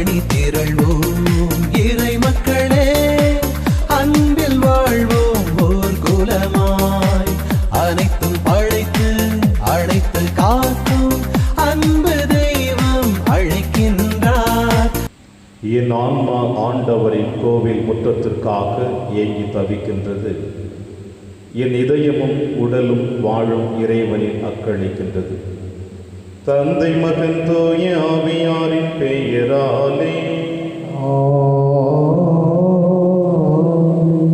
அணி திரள்வோம் இறை மக்களே, அன்பில் வாழ்வோம் ஓர் குலமாய். அனைத்தும் படைத்து அழைத்து காக்கும் அன்பு தெய்வம் அழைக்கின்றார். என் ஆன்மா ஆண்டவரின் கோவில் முற்றத்திற்காக ஏங்கி தவிக்கின்றது. என் இதயமும் உடலும் வாழும் இறைவனில் அக்களிக்கின்றது. தந்தை மகன் தூய ஆவியாரின் பெயராலே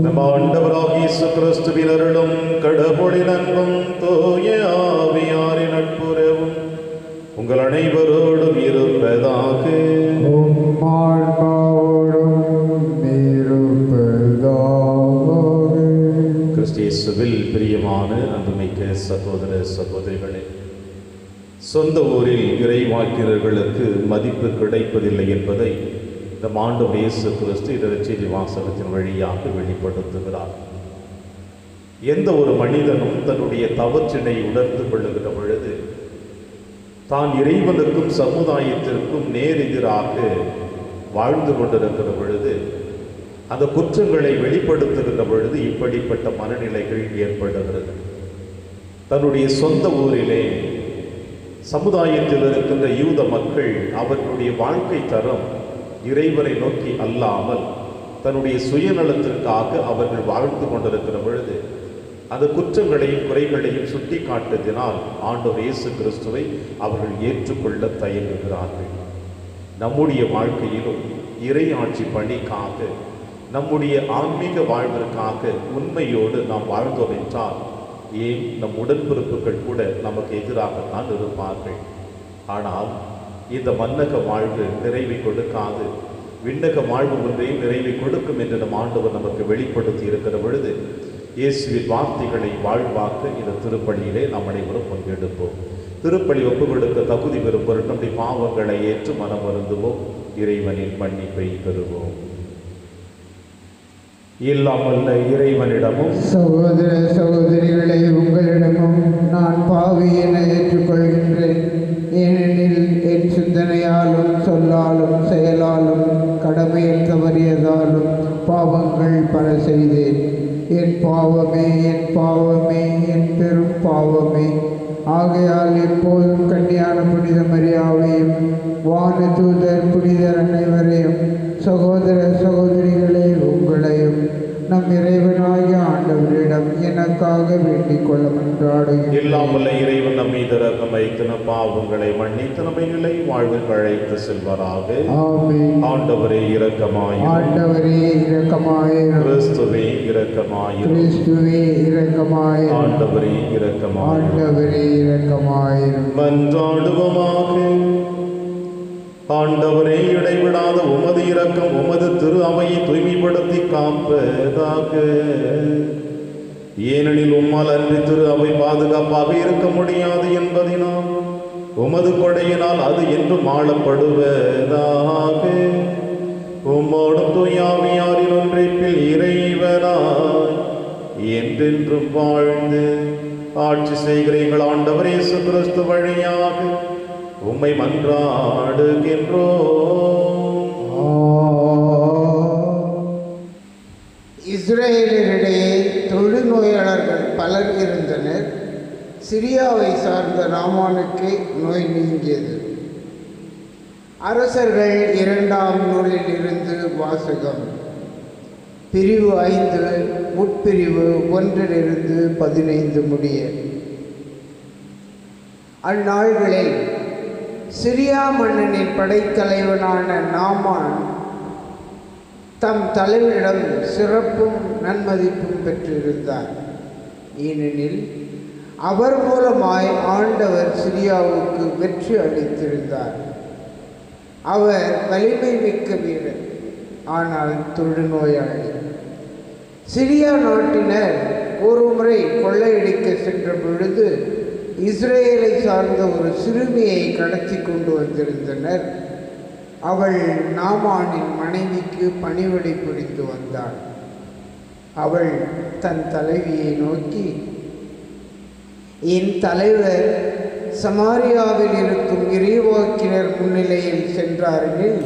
நம் ஆண்டவராகிய இயேசு கிறிஸ்துவின் அருளும் கடவுளின் அன்பும் தூய ஆவியாரின் நட்புறவும் உங்கள் அனைவரோடும் இருப்பதாக. கிறிஸ்தியேசுவில் பிரியமான அன்புமிக்க சகோதர சகோதரிகளே, சொந்த ஊரில் இறைவாக்கினர்களுக்கு மதிப்பு கிடைப்பதில்லை என்பதை நம் ஆண்டவர் இயேசு கிறிஸ்து நற்செய்தி வாசகத்தின் வழியாக வெளிப்படுத்துகிறார். எந்த ஒரு மனிதனும் தன்னுடைய தவற்றினை உணர்ந்து கொள்ளுகிற பொழுது தான் இறைவனுக்கும் சமுதாயத்திற்கும் நேரெதிராக வாழ்ந்து கொண்டிருக்கிற பொழுது, அந்த குற்றங்களை வெளிப்படுத்துகின்ற பொழுது இப்படிப்பட்ட மனநிலைகள் ஏற்படுகிறது. தன்னுடைய சொந்த ஊரிலே சமுதாயத்தில் இருக்கின்ற யூத மக்கள் அவர்களுடைய வாழ்க்கை தரம் இறைவனை நோக்கி அல்லாமல் தன்னுடைய சுயநலத்திற்காக அவர்கள் வாழ்ந்து கொண்டிருக்கிற பொழுது அந்த குற்றங்களையும் குறைகளையும் சுட்டி காட்டுவதனால் ஆண்டவர் இயேசு கிறிஸ்துவை அவர்கள் ஏற்றுக்கொள்ள தயங்குகிறார்கள். நம்முடைய வாழ்க்கையிலும் இறையாட்சி பணிக்காக, நம்முடைய ஆன்மீக வாழ்விற்காக உண்மையோடு நாம் வாழ்ந்தோம் என்றால் ஏன் நம் உடன்பிறப்புகள் கூட நமக்கு எதிராகத்தான் இருப்பார்கள். ஆனால் இந்த மன்னக வாழ்வு நிறைவை கொடுக்காது, விண்ணக வாழ்வு ஒன்றையும் நிறைவை கொடுக்கும் என்று நம் ஆண்டவர் நமக்கு வெளிப்படுத்தி இருக்கிற பொழுது இயேசுவின் வார்த்தைகளை வாழ்வாக்க இந்த திருப்பலியிலே நாம் அனைவரும் பங்கெடுப்போம். திருப்பலி ஒப்புக் கொடுக்க தகுதி பெறும் பொருள் நம்முடைய பாவங்களை ஏற்று மனம் வருந்துவோம், இறைவனின் மன்னிப்பை பெறுவோம். இல்லாமல்ல இறைவனிடமும் சகோதர சகோதரிகளை உங்களிடமும் நான் பாவி என ஏற்றுக்கொள்கின்றேன். ஏனெனில் என் சிந்தனையாலும் சொல்லாலும் செயலாலும் கடமையில் தவறியதாலும் பாவங்கள் பல செய்தேன். என் பாவமே, என் பாவமே, என் பெரும் பாவமே. ஆகையால் எப்போதும் கன்னியான புனித மரியாவையும் வான தூதர் புனிதர் அனைவரையும் சகோதர சகோதரிகளே உங்களையும் நம் இறைவனாகிய ஆண்டவரிடம் எனக்காக வேண்டிக் கொள்ள மன்றாடுகிறேன். இல்லாமல்ல இறைவன் நம் மீது இரக்கம் வைத்து நம் பாவங்களை மன்னித்து நம்மை நிலை வாழ்வுக்கு அழைத்து செல்வாராக. ஆமென். ஆண்டவரே இரக்கமாயிரும். ஆண்டவரே இரக்கமாயிரும். கிறிஸ்துவே இரக்கமாயிரும். கிறிஸ்துவே இரக்கமாயிரும். ஆண்டவரே இரக்கமாயிரும். ஆண்டவரே இரக்கமாயிரும். மன்றாடுவோமாக. ஆண்டவரே, இடைவிடாத உமது இரக்கம் உமது திரு அவையை தூய்மைப்படுத்தி காப்பதாக. ஏனெனில் உம்மால் அன்றி திரு அவை பாதுகாப்பாக இருக்க முடியாது என்பதினால் உமது கொடையினால் அது என்றும் ஆளப்படுவதாக. உம்மோடும் தூயாவியாரின் ஒன்றைப்பில் இறைவனாய் என்றென்றும் வாழ்ந்து ஆட்சி செய்கிற எங்கள் ஆண்டவர் இயேசு கிறிஸ்து வழியாக உம்மை மன்றாடுகின்றோம். இஸ்ரேலரிடையே தொழுநோயாளர்கள் பலர் இருந்தனர். சிரியாவை சார்ந்த நாமானுக்கு நோய் நீங்கியது. அரசர்கள் 2ஆம் நூலில் இருந்து வாசகம். பிரிவு 5 உட்பிரிவு 1 15 முடிய. அந்நாள்களில் சிரியா மன்னனின் படைத்தலைவனான நாமான் தம் தலைவரிடம் சிறப்பும் நன்மதிப்பும் பெற்றிருந்தார். ஏனெனில் அவர் மூலமாய் ஆண்டவர் சிரியாவுக்கு வெற்றி அளித்திருந்தார். அவர் வலிமை மிக்க வீரர், ஆனால் தொழுநோயாளி. சிரியா நாட்டினர் ஒரு முறை கொள்ளையடிக்க சென்ற பொழுது இஸ்ரேலை சார்ந்த ஒரு சிறுமியை கடத்தி கொண்டு வந்திருந்தனர். அவள் நாமானின் மனைவிக்கு பணிவிடை புரிந்து வந்தாள். அவள் தன் தலைவியை நோக்கி, என் தலைவர் சமாரியாவில் இருக்கும் இறைவாக்கினர் முன்னிலையில் சென்றார்கள்.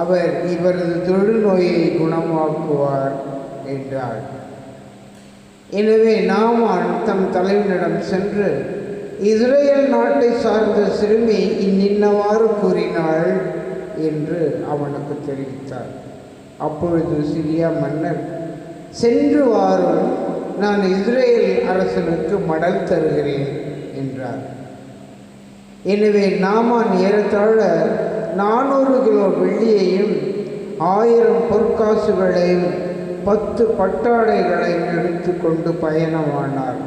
அவர் இவரது தொழுநோயை குணமாக்குவார் என்றார். எனவே நாமான் தம் தலைவனிடம் சென்று, இஸ்ரேல் நாட்டை சார்ந்த சிறுமி இன்னின்னவாறு கூறினாள் என்று அவனுக்கு தெரிவித்தார். அப்பொழுது சிரியா மன்னர், சென்று வாரும், நான் இஸ்ரேல் அரசனுக்கு மடல் தருகிறேன் என்றார். எனவே நாமான் ஏறத்தாழ 400 கிலோ வெள்ளியையும் 1000 பொற்காசுகளையும் 10 பட்டாடைகளையும் எடுத்து கொண்டு பயணமானார்.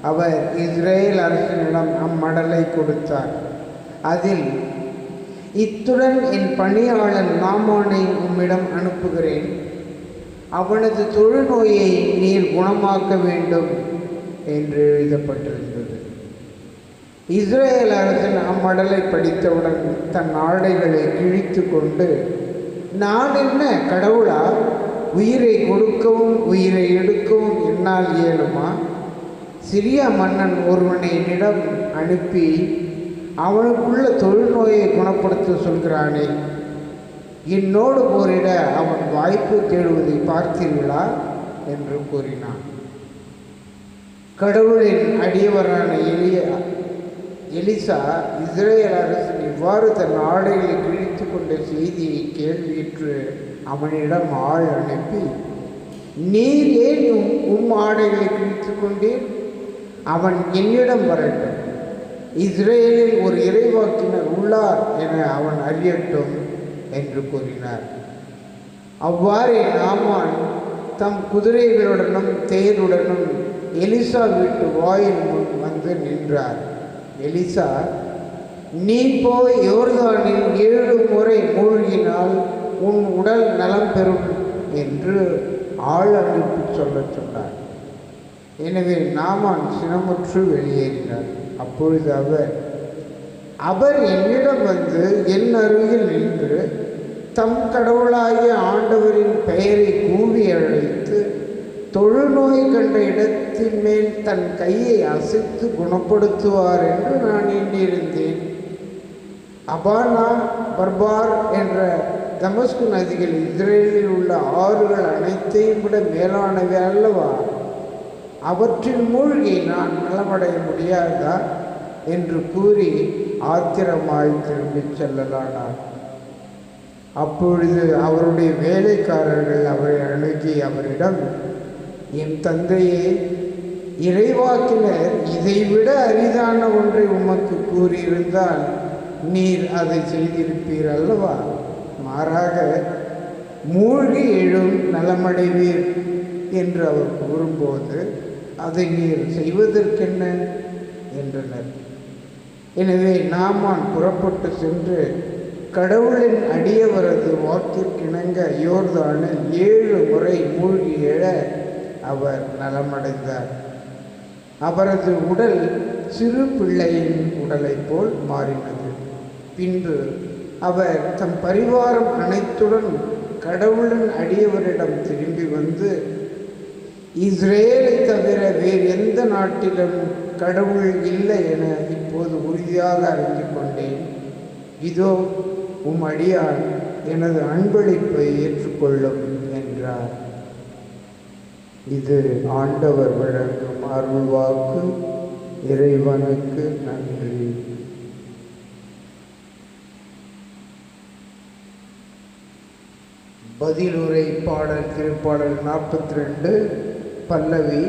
அவர் இஸ்ரேல் அரசனிடம் அம்மடலை கொடுத்தார். அதில், இத்துடன் என் பணியாளன் நாமானை உம்மிடம் அனுப்புகிறேன். அவனது தொழுநோயை நீர் குணமாக்க வேண்டும் என்று எழுதப்பட்டிருந்தது. இஸ்ரேல் அரசன் அம்மடலை படித்தவுடன் தன் ஆடைகளை கிழித்து கொண்டு, நான் என்ன கடவுளா? உயிரை கொடுக்கவும் உயிரை எடுக்கவும் என்னால் இயலுமா? சிரியா மன்னன் ஒருவனை என்னிடம் அனுப்பி அவனுக்குள்ள தொழுநோயை குணப்படுத்த சொல்கிறானே, என்னோடு போரிட அவன் வாய்ப்பு தேடுவதை பார்த்தீர்களா என்று கூறினான். கடவுளின் அடியவரான எலிசா இஸ்ரேல் அரசன் இவ்வாறு தன் ஆடைகளை கிழித்து கொண்ட செய்தியை கேள்வியுற்று அவனிடம் ஆள் அனுப்பி, நீர் ஏன் உம் ஆடைகளை கிழித்து கொண்டீர்? அவன் என்னிடம் வரட்டும், இஸ்ரேலில் ஒரு இறைவாக்கினர் உள்ளார் என அவன் அறியட்டும் என்று கூறினார். அவ்வாறே நாமான் தம் குதிரைகளுடனும் தேருடனும் எலிசா வீட்டு வாயில் முன் வந்து நின்றார். எலிசா, நீ போய் யோர்தானில் 7 முறை மூழ்கினால் உன் உடல் நலம் பெறும் என்று ஆள் அனுப்பி சொல்லச் சொன்னார். எனவே நாமான் சினமுற்று வெளியேறினார். அப்பொழுது அவர் என்னிடம் வந்து என் அருகில் நின்று தம் கடவுளாகிய ஆண்டவரின் பெயரை கூவி அழைத்து, தொழுநோய் கண்ட இடத்தின் மேல் தன் கையை அசைத்து குணப்படுத்துவார் என்று நான் எண்ணியிருந்தேன். அபானா, பர்பார் என்ற தமஸ்கு நதிகள் இஸ்ரேலில் உள்ள ஆறுகள் அனைத்தையும் விட மேலானவை அல்லவா? அவற்றில் மூழ்கி நான் நலமடைய முடியாதா என்று கூறி ஆத்திரமாய் திரும்பிச் செல்லலானார். அப்பொழுது அவருடைய வேலைக்காரர்கள் அவரை அணுகி அவரிடம், என் தந்தையே, இறைவாக்கினர் இதைவிட அரிதான ஒன்றை உமக்கு கூறியிருந்தால் நீர் அதை செய்திருப்பீர் அல்லவா? மாறாக மூழ்கி எழும் நலமடைவீர் என்று அவர் கூறும்போது அதை நீர் செய்வதற்கென்ன என்றனர். எனவே நாமான் புறப்பட்டு சென்று கடவுளின் அடியவரது வாக்கிற்கிணங்க யோர்தானில் 7 முறை மூழ்கி எழ அவர் நலமடைந்தார். அவரது உடல் சிறு பிள்ளையின் உடலைப் போல் மாறினது. பின்பு அவர் தம் பரிவாரம் அனைத்துடன் கடவுளின் அடியவரிடம் திரும்பி வந்து, இஸ்ரேலை தவிர வேறு எந்த நாட்டிலும் கடவுள் இல்லை என இப்போது உறுதியாக அறிந்து கொண்டேன். இதோ உம் அடியான் எனது அன்பளிப்பை ஏற்றுக்கொள்ளும் என்றார். இது ஆண்டவர் வழங்கும் அருள்வாக்கு. இறைவனுக்கு நன்றி. பதிலுரை பாடல் திருப்பாடல் 42 பல்லவி.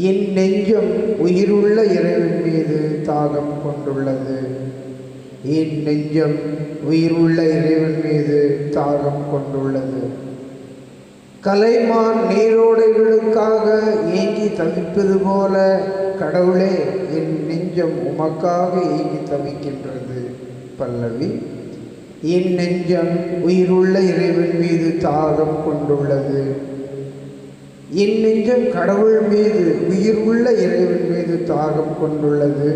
என் நெஞ்சம் உயிருள்ள இறைவன் மீது தாகம் கொண்டுள்ளது. என் நெஞ்சம் உயிருள்ள இறைவன் மீது தாகம் கொண்டுள்ளது. கலைமான் நீரோடைகளுக்காக ஏங்கி தவிப்பது போல கடவுளே, என் நெஞ்சம் உமக்காக ஏங்கி தவிக்கின்றது. பல்லவி. என் நெஞ்சம் உயிருள்ள இறைவன் மீது தாகம் கொண்டுள்ளது. என் நெஞ்சம் கடவுள் மீது, உயிருள்ள இறைவன் மீது தாகம் கொண்டுள்ளது.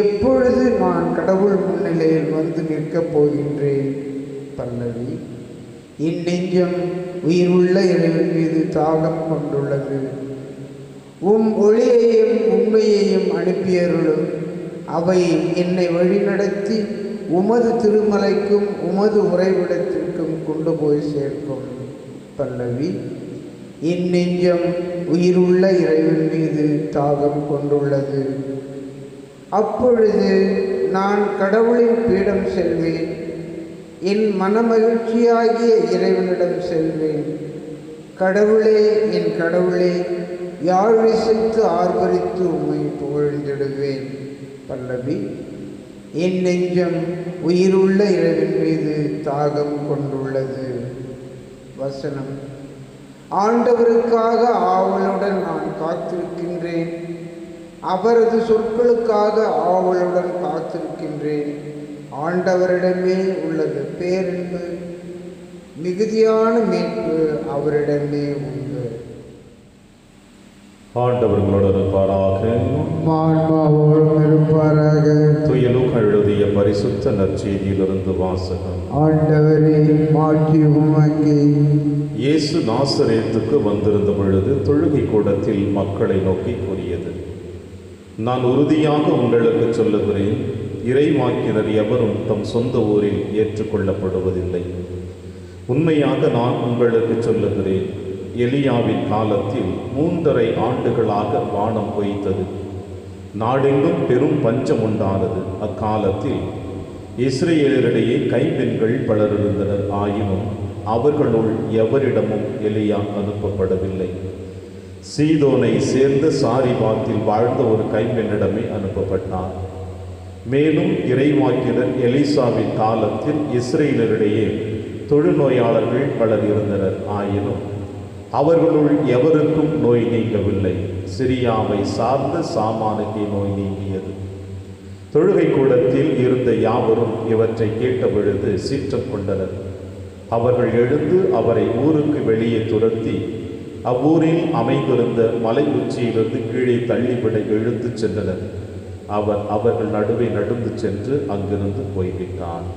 எப்பொழுது நான் கடவுள் முன்னிலையில் வந்து நிற்கப் போகின்றேன். பல்லவி. என் நெஞ்சம் உயிருள்ள இறைவன் மீது தாகம் கொண்டுள்ளது. உம் ஒளியையும் உண்மையையும் அனுப்பியருளும். அவை என்னை வழிநடத்தி உமது திருமலைக்கும் உமது உறைவிடத்திற்கும் கொண்டு போய் சேர்க்கும். பல்லவி. என் நெஞ்சம் உயிருள்ள இறைவன் மீது தாகம் கொண்டுள்ளது. அப்பொழுது நான் கடவுளின் பீடம் செல்வேன், என் மனமகிழ்ச்சியாகிய இறைவனிடம் செல்வேன். கடவுளே, என் கடவுளே, யாழ் இசைத்து ஆர்ப்பரித்து உம்மை புகழ்ந்திடுவேன். பல்லவி. என் நெஞ்சம் உயிருள்ள இறைவன் மீது தாகம் கொண்டுள்ளது. வசனம். ஆண்டவருக்காக ஆவலுடன் நான் காத்திருக்கின்றேன், அவரது சொற்களுக்காக ஆவலுடன் காத்திருக்கின்றேன். ஆண்டவரிடமே உள்ளது பேரன்பு, மிகுதியான மீட்பு அவரிடமே உண்டு. ஆண்டவர்களோடு இருப்பாராக. ஆன்மாவோடும் இருப்பாராக. தூய லூக்கா எழுதிய பரிசுத்த நற்செய்தியிலிருந்து வாசகம். ஆண்டவரே, மாற்றி உமக்கு. இயேசு நாசரேத்துக்கு வந்திருந்த பொழுது தொழுகை கூடத்தில் மக்களை நோக்கி கூறியது, நான் உறுதியாக உங்களுக்கு சொல்லுகிறேன், இறைவாக்கினர் எவரும் தம் சொந்த ஊரில் ஏற்றுக்கொள்ளப்படுவதில்லை. உண்மையாக நான் உங்களுக்கு சொல்லுகிறேன், எலியாவின் காலத்தில் 3.5 ஆண்டுகளாக வானம் பொய்த்தது, நாடெங்கும் பெரும் பஞ்சம் உண்டானது. அக்காலத்தில் இஸ்ரேலரிடையே கைம்பெண்கள் பலர் இருந்தனர். ஆயினும் அவர்களுள் எவரிடமும் எலியா அனுப்பப்படவில்லை. சீதோனை சேர்ந்த சாரிபாத்தில் வாழ்ந்த ஒரு கைம்பெண்ணிடமே அனுப்பப்பட்டார். மேலும் இறைவாக்கினர் எலிசாவின் காலத்தில் இஸ்ரேலரிடையே தொழுநோயாளர்கள் பலர் இருந்தனர். ஆயினும் அவர்களுள் எவருக்கும் நோய் நீங்கவில்லை. சிரியாவை சார்ந்த சாமானுக்கே நோய் நீங்கியது. தொழுகை கூடத்தில் இருந்த யாவரும் இவற்றை கேட்டபொழுது சீற்றம் கொண்டனர். அவர்கள் எழுந்து அவரை ஊருக்கு வெளியே துரத்தி அவ்வூரில் அமைந்திருந்த மலை உச்சியிலிருந்து கீழே தள்ளிவிட இழுத்து சென்றனர். அவர் அவர்கள் நடுவே நடந்து சென்று அங்கிருந்து போய்விட்டார்.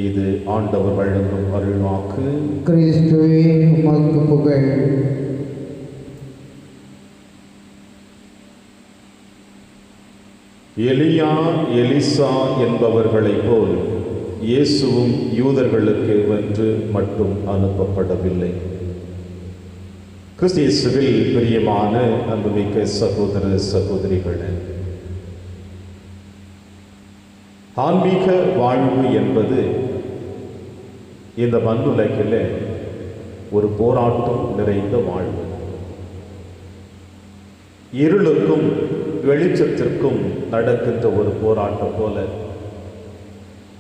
இது ஆண்டவர் வழங்கும் அருள்வாக்கு. கிறிஸ்துவே, உமக்கு புகழ். எலியா எலிசா என்பவர்களைப் போல் இயேசுவும் யூதர்களுக்கு வென்று மட்டும் அனுப்பப்படவில்லை. கிறிஸ்து இயேசுவில் பிரியமான அன்புமிக்க சகோதர சகோதரிகளே, ஆன்மீக வாழ்வு என்பது இந்த மண்ணுலகில் ஒரு போராட்டம் நிறைந்த வாழ்வு. இருளுக்கும் வெளிச்சத்திற்கும் நடக்கின்ற ஒரு போராட்டம் போல,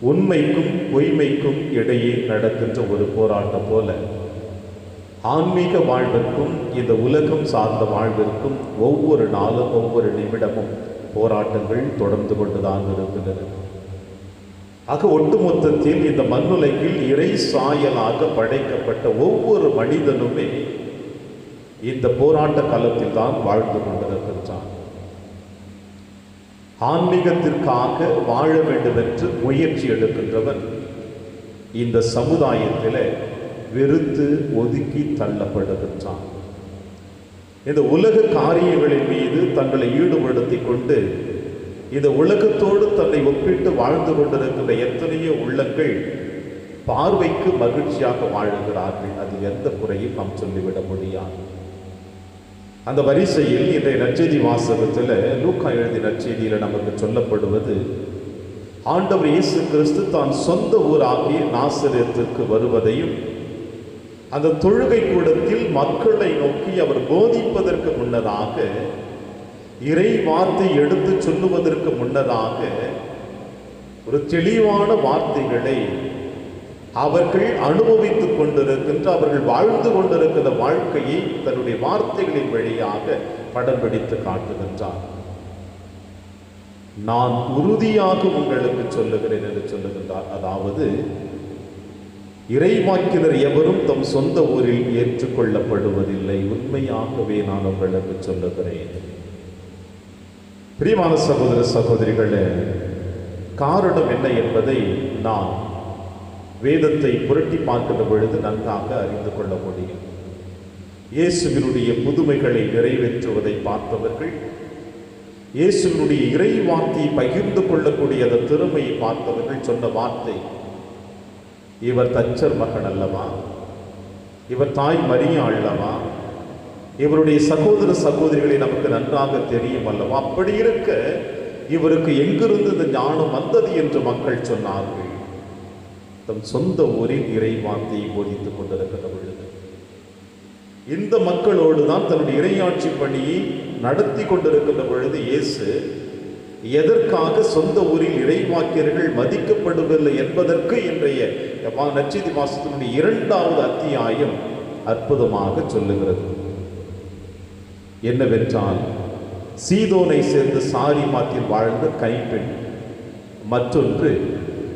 உண்மைக்கும் பொய்மைக்கும் இடையே நடக்கின்ற ஒரு போராட்டம் போல, ஆன்மீக வாழ்விற்கும் இந்த உலகம் சார்ந்த வாழ்விற்கும் ஒவ்வொரு நாளும் ஒவ்வொரு நிமிடமும் போராட்டங்கள் தொடர்ந்து கொண்டுதான் இருக்கின்றன. ஆக ஒட்டுமொத்தத்தில் இந்த மண்ணுலகில் இறை சாயலாக படைக்கப்பட்ட ஒவ்வொரு மனிதனுமே இந்த போராட்ட காலத்தில் தான் வாழ்ந்து கொண்டிருக்கின்றான். ஆன்மீகத்திற்காக வாழ வேண்டும் என்று முயற்சி எடுக்கின்றவன் இந்த சமுதாயத்தில் வெறுத்து ஒதுக்கி தள்ளப்படுகின்றான். இந்த உலக காரியங்களின் மீது தங்களை ஈடுபடுத்தி கொண்டு இந்த உலகத்தோடு தன்னை ஒப்பிட்டு வாழ்ந்து கொண்டிருக்கின்ற எத்தனையோ உள்ளங்கள் பார்வைக்கு மகிழ்ச்சியாக வாழுகிறார்கள். அதில் எந்த குறையும் நாம் சொல்லிவிட முடியாது. அந்த வரிசையில் இன்றைய நற்செய்தி வாசகத்தில் லூக்கா எழுதிய நற்செய்தியில் நமக்கு சொல்லப்படுவது, ஆண்டவர் இயேசு கிறிஸ்து தான் சொந்த ஊராகிய நாசரேத்துக்கு வருவதையும், அந்த தொழுகை கூடத்தில் மக்களை நோக்கி அவர் போதிப்பதற்கு முன்னதாக, இறை வார்த்தை எடுத்து சொல்லுவதற்கு முன்னதாக ஒரு தெளிவான வார்த்தைகளை அவர்கள் அனுபவித்துக் கொண்டிருக்கின்ற, அவர்கள் வாழ்ந்து கொண்டிருக்கிற வாழ்க்கையை தன்னுடைய வார்த்தைகளின் வழியாக படம் பிடித்து காட்டுகின்றார். நான் உறுதியாக உங்களுக்கு சொல்லுகிறேன் என்று சொல்லுகின்றார். அதாவது இறைவாக்கினர் எவரும் தம் சொந்த ஊரில் ஏற்றுக்கொள்ளப்படுவதில்லை. உண்மையாகவே நான் உங்களுக்கு சொல்லுகிறேன். பிரியமான சகோதர சகோதரிகளே, காரணம் என்ன என்பதை நான் வேதத்தை புரட்டி பார்க்கின்ற பொழுது நன்றாக அறிந்து கொள்ள முடியும். இயேசுவினுடைய புதுமைகளை நிறைவேற்றுவதை பார்த்தவர்கள், இயேசுவினுடைய இறை வார்த்தையை பகிர்ந்து கொள்ளக்கூடிய அந்த திறமையை பார்த்தவர்கள் சொன்ன வார்த்தை, இவர் தச்சர் மகன் அல்லவா, இவர் தாய் மரியா அல்லவா, இவருடைய சகோதர சகோதரிகளை நமக்கு நன்றாக தெரியும் அல்லவா, அப்படி இருக்க இவருக்கு எங்கிருந்து இந்த ஞானம் வந்தது என்று மக்கள் சொன்னார்கள். தம் சொந்த ஊரில் இறை வார்த்தையை போதித்துக் கொண்டிருக்கிற பொழுது இந்த மக்களோடு தான் தன்னுடைய இறையாட்சி பணியை நடத்தி கொண்டிருக்கின்ற பொழுது இயேசு எதற்காக சொந்த ஊரில் இறைவாக்கியர்கள் மதிக்கப்படுவதில்லை என்பதற்கு இன்றைய நற்செய்தி வாசகத்தினுடைய 2வது அத்தியாயம் அற்புதமாக சொல்லுகிறது. என்னவென்றால், சீதோனை சேர்ந்த சாரிமாத்தில் வாழ்ந்த கைம்பெண், மற்றொன்று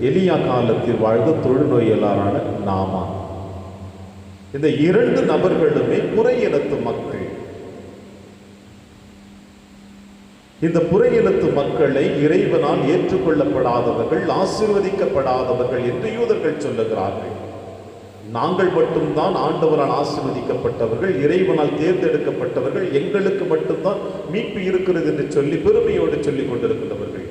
எலியா காலத்தில் வாழ்ந்த தொழுநோயலாரான நாமான். இந்த 2 நபர்களுமே புறையினத்து மக்கள். இந்த புறையினத்து மக்களை இறைவனால் ஏற்றுக்கொள்ளப்படாதவர்கள், ஆசீர்வதிக்கப்படாதவர்கள் என்று யூதர்கள் சொல்லுகிறார்கள். நாங்கள் மட்டும்தான் ஆண்டவரால் ஆசீர்வதிக்கப்பட்டவர்கள், இறைவனால் தேர்ந்தெடுக்கப்பட்டவர்கள், எங்களுக்கு மட்டும்தான் மீட்பு இருக்கிறது என்று சொல்லி பெருமையோடு சொல்லிக் கொண்டிருக்கிறவர்கள்.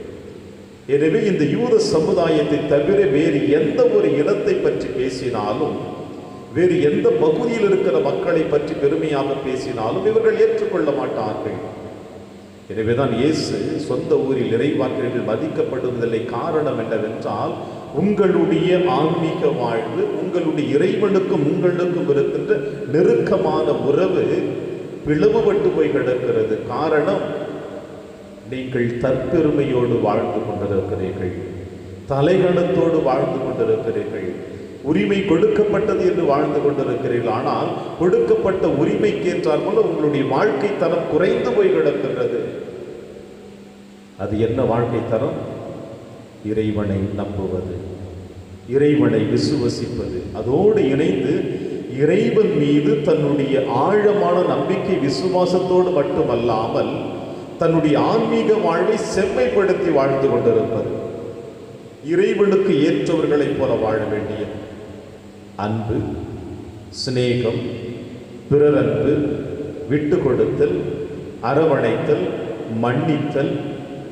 எனவே இந்த யூத சமுதாயத்தை தவிர வேறு எந்த ஒரு இனத்தை பற்றி பேசினாலும், வேறு எந்த பகுதியில் இருக்கிற மக்களை பற்றி பெருமையாக பேசினாலும் இவர்கள் ஏற்றுக்கொள்ள மாட்டார்கள். எனவேதான் இயேசு சொந்த ஊரில் இறைவாக்கியர்கள் மதிக்கப்படுவதில்லை. காரணம் என்னவென்றால், உங்களுடைய ஆன்மீக வாழ்வு, உங்களுடைய இறைவனுக்கும் உங்களுக்கும் இருக்கின்ற நெருக்கமான உறவு பிளவுபட்டு போய் கிடக்கிறது. காரணம், நீங்கள் தற்பெருமையோடு வாழ்ந்து கொண்டிருக்கிறீர்கள், தலைகணத்தோடு வாழ்ந்து கொண்டிருக்கிறீர்கள், உரிமை கொடுக்கப்பட்டது என்று வாழ்ந்து கொண்டிருக்கிறீர்கள். ஆனால் கொடுக்கப்பட்ட உரிமைக்கேற்றார் போல உங்களுடைய வாழ்க்கை தரம் குறைந்து போய் கிடக்கின்றது. அது என்ன வாழ்க்கை தரம்? இறைவனை நம்புவது, இறைவனை விசுவசிப்பது, அதோடு இணைந்து இறைவன் மீது தன்னுடைய ஆழமான நம்பிக்கை விசுவாசத்தோடு மட்டுமல்லாமல் தன்னுடைய ஆன்மீக வாழ்வை செம்மைப்படுத்தி வாழ்ந்து கொண்டிருப்பது. இறைவனுக்கு ஏற்றவர்களைப் போல வாழ வேண்டிய அன்பு, சிநேகம், பிறர் அன்பு, விட்டு கொடுத்தல், அரவணைத்தல், மன்னித்தல்,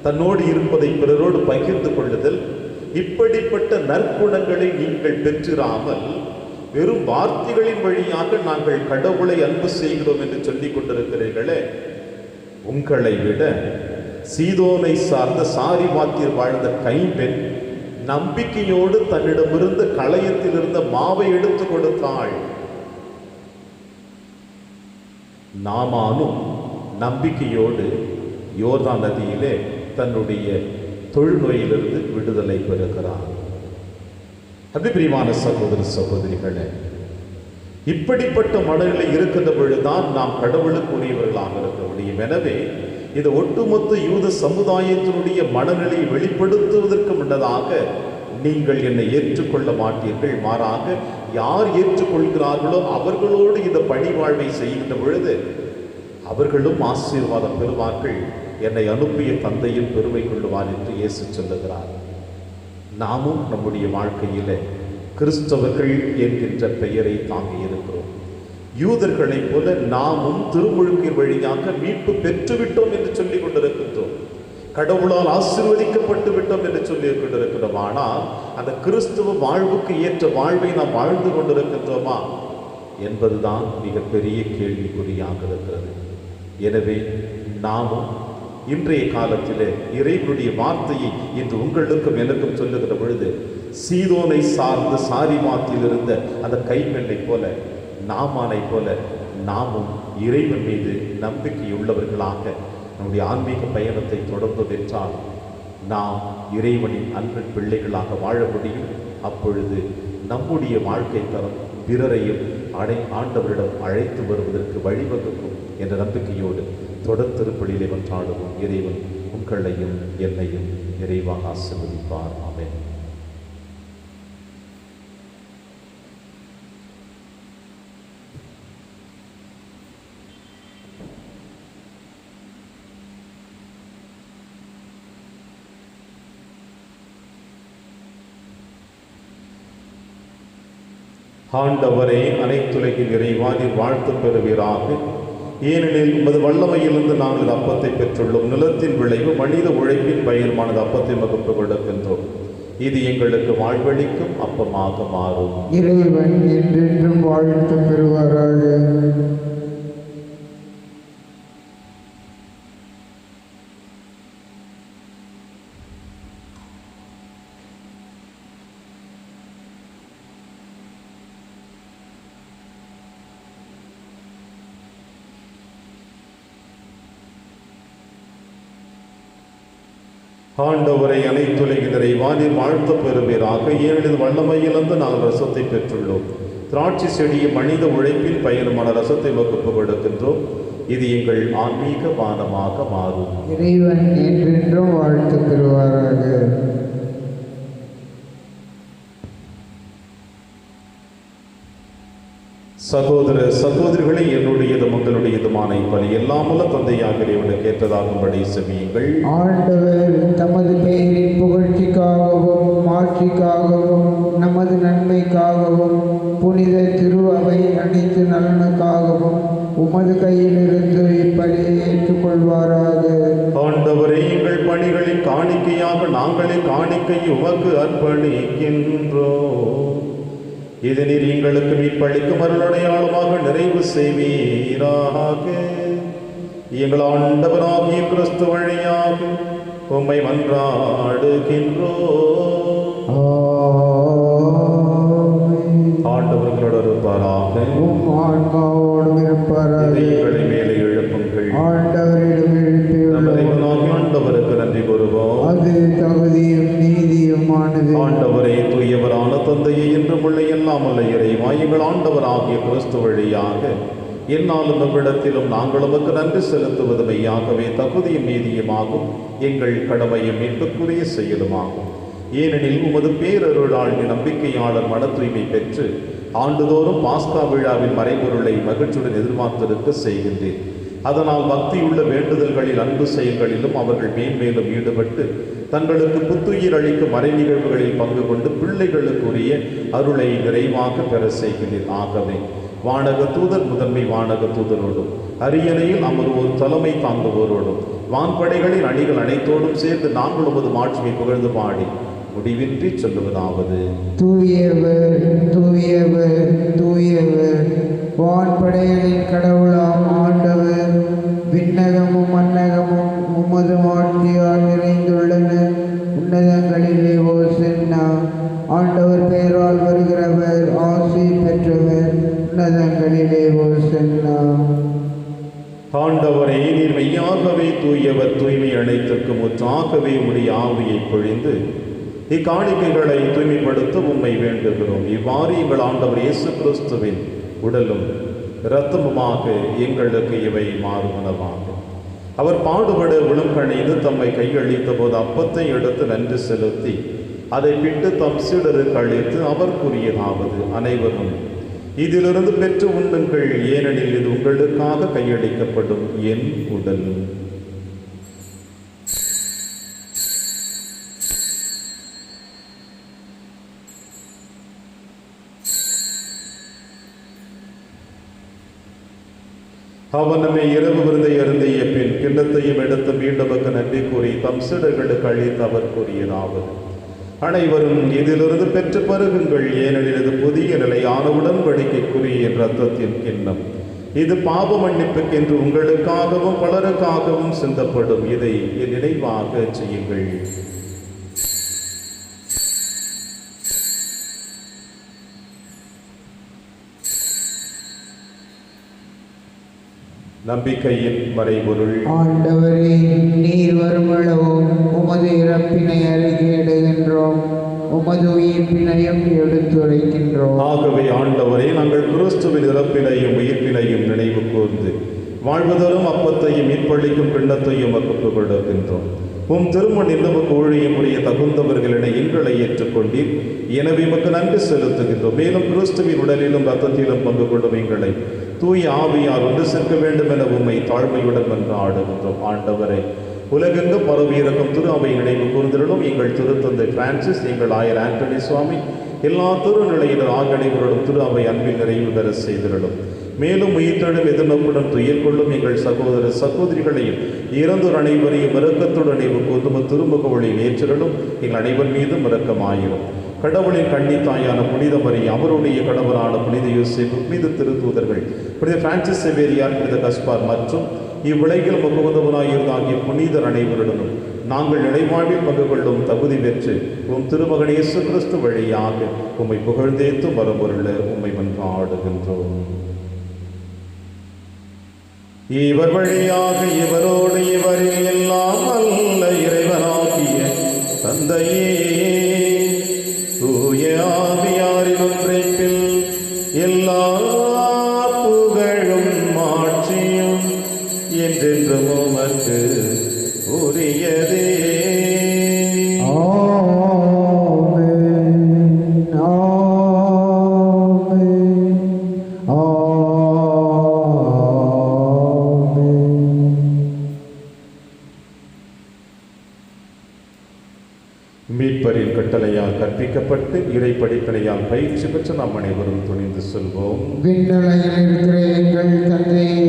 தன்னோடு இருப்பதை பிறரோடு பகிர்ந்து கொள்ளுதல், இப்படிப்பட்ட நற்குணங்களை நீங்கள் பெற்றிராமல் வெறும் வார்த்தைகளின் வழியாக நாங்கள் கடவுளை அன்பு செய்கிறோம் என்று சொல்லிக் கொண்டிருக்கிறீர்களே, உங்களை விட சீதோனை சார்ந்த சாரிமாத்தில் வாழ்ந்த கைம்பெண் நம்பிக்கையோடு தன்னிடமிருந்த களையத்தில் இருந்த மாவை எடுத்து கொடுத்தாள். நாமானும் நம்பிக்கையோடு யோர்தான் நதியிலே தன்னுடைய தொழுநோயிலிருந்து விடுதலை பெறுகிறார். அபிப்பிரியமான சகோதர சகோதரிகளே, இப்படிப்பட்ட மனநிலை இருக்கின்ற பொழுதுதான் நாம் கடவுளுக்குரியவர்களாக இருக்க முடியும். எனவே இது ஒட்டுமொத்த யூத சமுதாயத்தினுடைய மனநிலையை வெளிப்படுத்துவதற்கு முன்னதாக, நீங்கள் என்னை ஏற்றுக்கொள்ள மாட்டீர்கள், மாறாக யார் ஏற்றுக்கொள்கிறார்களோ அவர்களோடு இந்த பணி வாழ்வை செய்கின்ற பொழுது அவர்களும் ஆசீர்வாதம் பெறுவார்கள், என்னை அனுப்பிய தந்தையில் பெருமை கொள்ளுவார் என்று இயேசு சொல்லுகிறார். நாமும் நம்முடைய வாழ்க்கையில கிறிஸ்தவர்கள் என்கின்ற பெயரை தாங்கி இருக்கிறோம். யூதர்களைப் போல நாமும் திருமுழுக்கின் வழியாக மீட்பு பெற்றுவிட்டோம் என்று சொல்லிக் கொண்டிருக்கின்றோம். கடவுளால் ஆசீர்வதிக்கப்பட்டு விட்டோம் என்று சொல்லி கொண்டிருக்கிறோம். ஆனால் அந்த கிறிஸ்துவ வாழ்வுக்கு ஏற்ற வாழ்வை நாம் வாழ்ந்து கொண்டிருக்கின்றோமா என்பதுதான் மிகப்பெரிய கேள்விக்குறியாக இருக்கிறது. எனவே நாமும் இன்றைய காலத்திலே இறைவனுடைய வார்த்தையை இன்று உங்களுக்கும் எனக்கும் சொல்லுகிற பொழுது, சீதோனை சார்ந்த சாரிமாத்தில் இருந்த அந்த கைப்பெண்ணை போல, நாமானை போல நாமும் இறைவன் மீது நம்பிக்கையுள்ளவர்களாக நம்முடைய ஆன்மீக பயணத்தை தொடர்ந்தோம் என்றால் நாம் இறைவனின் அன்பின் பிள்ளைகளாக வாழ முடியும். அப்பொழுது நம்முடைய வாழ்க்கை தரம் பிறரையும் ஆண்டவரிடம் அழைத்து வருவதற்கு வழிவகுக்கும் என்ற நம்பிக்கையோடு தொடர் திருப்பலியிலே கொண்டாடுவோம். இறைவன் உங்களையும் என்னையும் நிறைவாக ஆசீர்வதிப்பார். ஆமென். ஆண்டவரே, அனைத்துலகின் இறைவா, நீர் வாழ்த்து பெறுவீராக. ஏனெனில் உமது வல்லமையிலிருந்து நாங்கள் அப்பத்தை பெற்றுள்ளோம். நிலத்தின் விளைவு மனித உழைப்பின் பயனுமானது அப்பத்தை வகுப்பு கொடுக்கின்றோம். இது எங்களுக்கு வாழ்வளிக்கும் அப்பமாக மாறும். இறைவன் என்றென்றும் வாழ்த்து பெறுவாராக. ஆண்டவரை அனைத்துலகினரை வானில் வாழ்த்த பெறுவீராக. ஏனெனில் வல்லமையிலிருந்து நாங்கள் ரசத்தை பெற்றுள்ளோம். திராட்சை செடியை மனித உழைப்பின் பயனுமான ரசத்தை வகுப்பு கொடுக்கின்றோம். இது எங்கள் ஆன்மீக பானமாக மாறும். இறைவன் என்றென்றும் வாழ்த்து பெறுவாராக. சகோதர சகோதரிகளை, என்னுடையதும் உங்களுடையதுமான இப்பலி எல்லாமல்ல தந்தையாக இறைவனுக்கு ஏற்றதாகும்படி செவியுங்கள். ஆண்டவர் தமது பெயரின் புகழ்ச்சிக்காகவும் மாட்சிக்காகவும் நமது நன்மைக்காகவும் புனித திரு அவை அனைத்து நலனுக்காகவும் உமது கையிலிருந்து இப்பலியை ஏற்றுக்கொள்வாராக. ஆண்டவரே, எங்கள் பணிகளின் காணிக்கையாக நாங்களே காணிக்கை உமக்கு அர்ப்பணிக்கின்றோம். இது நீர் எங்களுக்கு மீட்பளிக்கும் அருளடையாளமாக நிறைவு செய்வீராக. எங்கள் ஆண்டவராகிய கிறிஸ்து வழியாக உம்மை மன்றாடுகின்றோம். ஆண்டவர்களோடு இருப்பாராக. ஆன்மாவோடும் இருப்பாராக. எங்களை மேலே எழுப்புங்கள். ஆண்டவரிடம் எழுப்பியுள்ளோம். ஆண்டவருக்கு நன்றி கூறுவோம். அது தகுதியும் நீதியுமானது. ஆண்டவரே, தூயவரான தந்தையை என்றும் உள்ள எல்லாம் அல்ல இறைவா, எங்கள் ஆண்டவராகிய கிறிஸ்து வழியாக என்னாலும் எவ்விடத்திலும் நாங்கள் உமக்கு நன்றி செலுத்துவது மெய்யாகவே தகுதியும் நீதியுமாகும், எங்கள் கடமையும் மீட்புக்குரிய செயலுமாகும். ஏனெனில் உமது பேரருளால் நம்பிக்கையாளர் மன தூய்மை பெற்று ஆண்டுதோறும் பாஸ்கா விழாவின் மறைபொருளை மகிழ்ச்சியுடன் எதிர்பார்த்திருக்க செய்கின்றேன். அதனால் பக்தியுள்ள வேண்டுதல்களில் அன்பு செயல்களிலும் அவர்கள் மேன்மேலும் ஈடுபட்டு தங்களுக்கு புத்துயிர் அளிக்கும் மறை நிகழ்வுகளில் பங்கு கொண்டு பிள்ளைகளுக்குரிய அருளை நிறைவாக பெற செய்கிறேன். ஆகவே வானக தூதர் முதன்மை வானக தூதரோடும் அரியணையில் அமர்வோர் தலைமை தாங்குவோரோடும் வான்படைகளின் அணிகள் அனைத்தோடும் சேர்ந்து நாங்கள் உமது மாட்சியை புகழ்ந்து பாடி முடிவின்றி சொல்லுவதாவது: தூயவர் தூயவர் தூயவர், வான்படைகளின் கடவுளாம் ஆண்டவர். விண்ணகமும் மன்னகமும் உமது மாட்சியால் நிறைந்துள்ளன. உன்னதங்களிலே ஓசன்னா. ஆண்டவர் பெயரால் வருகிறவர் ஆசி பெற்றவர். உன்னதங்களிலே ஓசன்னா. ஆண்டவரே, நீர் மெய்யாகவே தூயவர், தூய்மை அனைத்திற்கும் முற்றாகவே உடைய ஆவியை பொழிந்து இக்காணிக்கைகளை தூய்மைப்படுத்த உம்மை வேண்டுகிறோம். இவ்வாறு எங்கள் ஆண்டவர் இயேசு கிறிஸ்துவின் உடலும் இரத்தமுமாக எங்களுக்கு இவை மாறுமனவாகும். அவர் பாடுபட விழுங்கணிந்து தம்மை கையளித்த போது அப்பத்தை எடுத்து நன்றி செலுத்தி அதை பிட்டு தம் சீடருக்கு அளித்து அவர் கூறியதாவது: அனைவரும் இதிலிருந்து பெற்று உண்ணுங்கள், ஏனெனில் இது உங்களுக்காக கையளிக்கப்படும் என் உடல். அவர் நம்மை இரவு விருந்தை அருந்திய பின் கிண்ணத்தையும் எடுத்து மீண்டும் நன்றி கூறி தம் சீடர்களுக்கு அளித்து அவர் கூறியதாவது: அனைவரும் இதிலிருந்து பெற்று பருகுங்கள், ஏனெனில் இது புதிய நிலையான உடன்படிக்கைக்குரிய என் இரத்தத்தின் கிண்ணம். இது பாவ மன்னிப்புக்கென்று உங்களுக்காகவும் பலருக்காகவும் சிந்தப்படும். இதை என் நினைவாக செய்யுங்கள். நம்பிக்கையின் மறைபொருள். ஆண்டவரே, நீர் வருமளவும் உமது இறப்பினை அறிக்கையிடுகின்றோம், உமது உயிர்ப்பினையும் எடுத்துரைக்கின்றோம். ஆகவே ஆண்டவரே, நாங்கள் கிறிஸ்துவின் இறப்பினையும் உயிர்ப்பினையும் நினைவு கூர்ந்து வாழ்வதரும் அப்பத்தையும் மீட்பளிக்கும் கிண்ணத்தையும் வகுப்பு கொடுக்கின்றோம். உம் திருமணில் நமக்கு ஊழியம் புரிய தகுந்தவர்களிடம் எங்களை ஏற்றுக்கொண்டீர். எனவே உமக்கு நன்றி செலுத்துகின்றோம். மேலும் கிறிஸ்துவின் உடலிலும் இரத்தத்திலும் பங்கு கொள்ளும் எங்களை தூய ஆவியார் ஒன்று சேர்க்க வேண்டும் என உம்மை தாழ்மையுடன் மன்றாடுகின்றோம். ஆண்டவரே, உலகெங்கு பரவியிருக்கும் திரு அவை நினைவு கூர்ந்திருளும். எங்கள் திருத்தந்தை பிரான்சிஸ், எங்கள் ஆயர் ஆண்டனி சுவாமி, எல்லா திருநிலையினர் ஆகியோரோடும் திரு அவை அன்பில் நிறைவு பெற செய்திருளும். மேலும் உயிர்த்தெழும் எதிர்நோக்குடன் துயில் கொள்ளும் எங்கள் சகோதர சகோதரிகளையும் இறந்தோர் அனைவரையும் இரக்கத்துடன் நினைவு திருமுக ஒளியில் ஏற்றிடலும் எங்கள் அனைவர் மீதும் இரக்கமாயிரும். கடவுளின் கன்னித்தாயான புனித மரியா, அவருடைய கணவரான புனித யோசேப்பு, புனித திருத்தூதர்கள், புனித பிரான்சிஸ் செவேரியார், புனித கஸ்பார் மற்றும் இவ்வுலகில் முகமுதவனாயிருந்தாகிய புனிதர் அனைவருடனும் நாங்கள் நிலைவாழ்வில் பங்கு கொள்ளும் தகுதி பெற்று திருமகன் இயேசு கிறிஸ்து வழியாக உம்மை புகழ்ந்தேத்து மரபொருள உம்மை மன்றாடுகின்றோம். இவர் வழியாக இவரோடு இவரில் எல்லாம் அல்ல இறைவனாகிய தந்தையே தூய ஆவியாரின் ஒன்றைப்பில் எல்லா புகழும் மாட்சியும் என்றென்றும் உமக்கு உரியதே. மீட்பரின் கட்டளையால் கற்பிக்கப்பட்டு இறை படிப்பினையால் பயிற்சி பெற்ற நாம் அனைவரும் துணிந்து செல்வோம். விண்ணுலகில் இருக்கிற எங்கள் தந்தையே,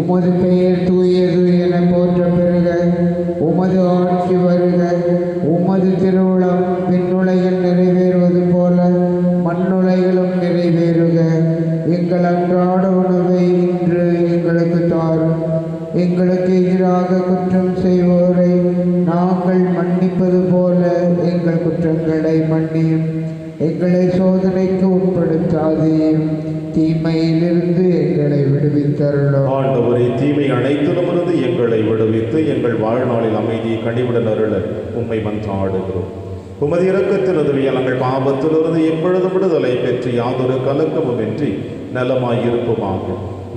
உமது பெயர் தூயது என போற்ற பெறுக. உமது ஆட்சி வருக. உமது திருவுளம் விண்ணுலகில் நிறைவேறுவது போல மண்ணுலகிலும் நிறைவேறுக. எங்கள் அன்றாட உணவை இன்று எங்களுக்கு தாரும். எங்களுக்கு எதிராக குற்றம் செய்வோரை நாங்கள் மன்னிப்பது போல எங்கள் குற்றங்களை மன்னியும். எங்களை சோதனைக்கு உட்படுத்தாதேயும், தீமையிலிருந்து எங்களை விடுவித்தருளும். ஆண்டவரே, தீமை அனைத்திலுமிருந்து எங்களை விடுவித்து எங்கள் வாழ்நாளில் அமைதியை கனிவுடன் அருள உம்மை மன்றாடுகிறோம். உமது இரக்கத்தின் உதவியால் நாங்கள் பாவத்திலிருந்து எப்பொழுதும் விடுதலை பெற்று யாதொரு கலக்கமுமின்றி நலமாயிருப்போமாக.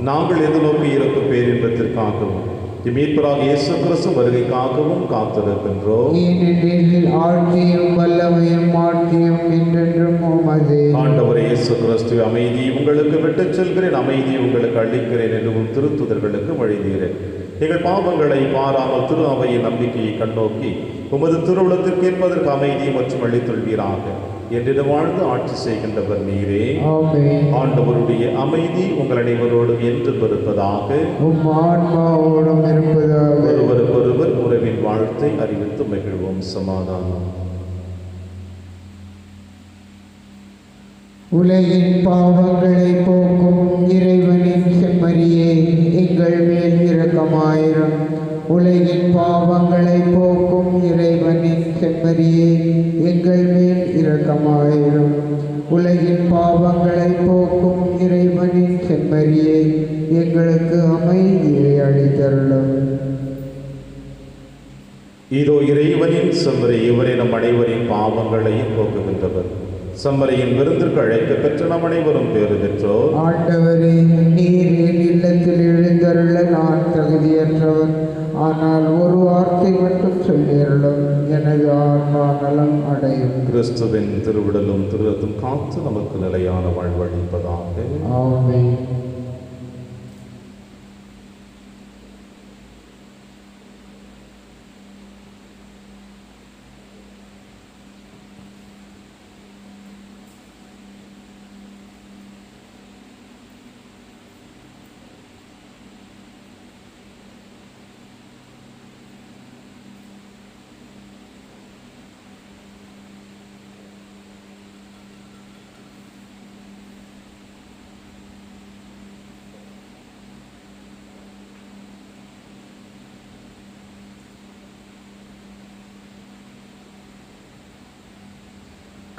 நாங்கள் எதிர்நோக்கி இருக்கும் பேரின்பத்திற்காகவும் மீட்பராக இயேசு கிறிஸ்து வருகைக்காகவும் காத்திருக்கின்றோம். ஏனெனில் ஆட்சியும் வல்லமையும் மாட்சியும் என்றென்றும் உமதே. ஆண்டவரே இயேசு கிறிஸ்து, அமைதி உங்களுக்கு விட்டுச் செல்கிறேன், அமைதி உங்களுக்கு அளிக்கிறேன் என்று திருத்துதர்களுக்கு வழிதீரேன். எங்கள் பாவங்களை பாராமல் திரு அவையின் நம்பிக்கையை கண்ணோக்கி உமது திருவுளத்திற்கு ஏற்பதற்கு அமைதி மற்றும் அளித்துள்வீராக. என்று வாழ்ந்து ஆட்சி செய்கின்றவர் நீரே. ஆண்டவருடைய அமைதி உங்கள் அனைவரோடும் என்று இருப்பதாக. ஒருவருக்கொருவர் உறவின் வாழ்த்தை அறிவித்து மகிழ்வோம். சமாதானம். உலகின் பாவங்களை போக்கும் இறைவனின் செம்மறியே, எங்கள் மேல் இரக்கமாயிரும். உலகின் பாவங்களை போக்கும் இறைவனின் செம்மறியே, எங்கள் மேல் இரக்கமாயிரும். உலகின் பாவங்களை போக்கும் இறைவனின் செம்மறியே, எங்களுக்கு அமைதியை அளித்தருளும். இதோ இறைவனின் செம்மறி, இவரே நம் அனைவரின் பாவங்களையும் போக்குகின்றவர். செம்மறியின் விருந்திற்கு அழைக்க பெற்ற நம் அனைவரும் பேறு பெற்றோர். ஆண்டவரே, நீர் என் இல்லத்தில் எழுந்தருள நான் தகுதியற்றவர். ஆனால் ஒரு வார்த்தை மட்டும் சொல்லியருளும், எனது ஆன்மா நலம் அடையும். கிறிஸ்துவின் திருவிடலும் திருரத்தும் காத்து நமக்கு நிலையான வாழ்வளிப்பதாக. ஆமென்.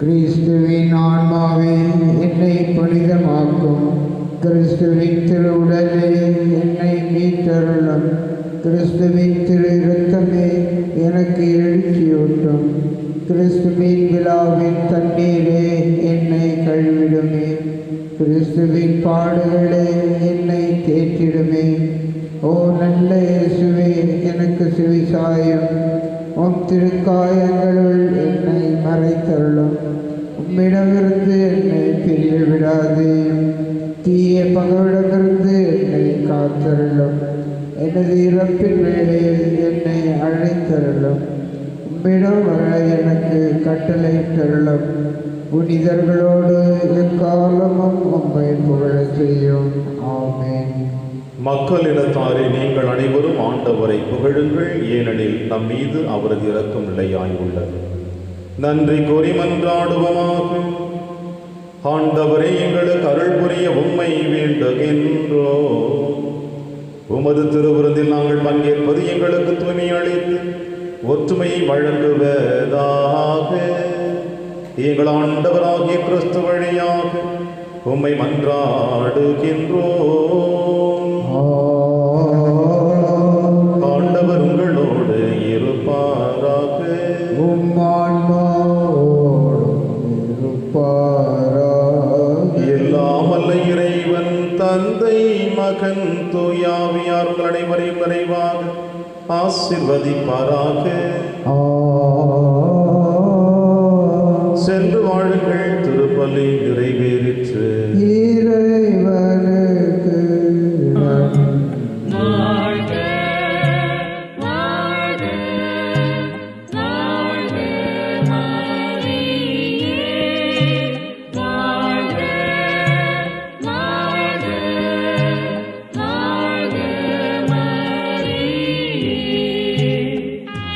கிறிஸ்துவின் ஆன்மாவே என்னை புனிதமாக்கும். கிறிஸ்துவின் திருவுடலே என்னை மீட்டருளும். கிறிஸ்துவின் திரு இரத்தமே எனக்கு எழுச்சியூட்டும். கிறிஸ்துவின் விழாவின் தண்ணீரே என்னை கழுவிடுமே. கிறிஸ்துவின் பாடுகளே என்னை தேற்றிடுமே. ஓ நல்ல இயேசுவே, எனக்கு செவிசாயும். உம் திருக்காயங்களுள் என்னை மறைத்தருளும். உம்மிடமிருந்து என்னை பிரிய விடாதேயும். தீய பகைவிடமிருந்து என்னை காத்தருளும். எனது இறப்பின் வேளையில் என்னை அழைத்தருளும். உம்மிடம் வர எனக்கு கட்டளை தருளும். புனிதர்களோடு எக்காலமும் உம்மை புகழச் செய்யும். ஆமென். மக்களினத்தாரே, நீங்கள் அனைவரும் ஆண்டவரை புகழுங்கள், ஏனெனில் நம் மீது அவரது இரக்கம் நிலையாய் உள்ளது. நன்றி கூறி மன்றாடுவோமாக. ஆண்டவரே, எங்களுக்கு அருள் புரிய உம்மை வேண்டுகின்றோம். உமது திருவிருந்தில் நாங்கள் பங்கேற்பது எங்களுக்கு தூய்மை அளித்து ஒற்றுமையை வழங்குவதாக. எங்கள் ஆண்டவராகிய கிறிஸ்து வழியாக உம்மை மன்றாடுகின்றோம். ஆண்டவர் உங்களோடு இருப்பாராக. எல்லாம் வல்ல இறைவன் தந்தை, மகன், தூயாவியார் உங்கள் அனைவரையும் நிறைவாக ஆசீர்வதிப்பாராக. சென்று வாழுங்கள்.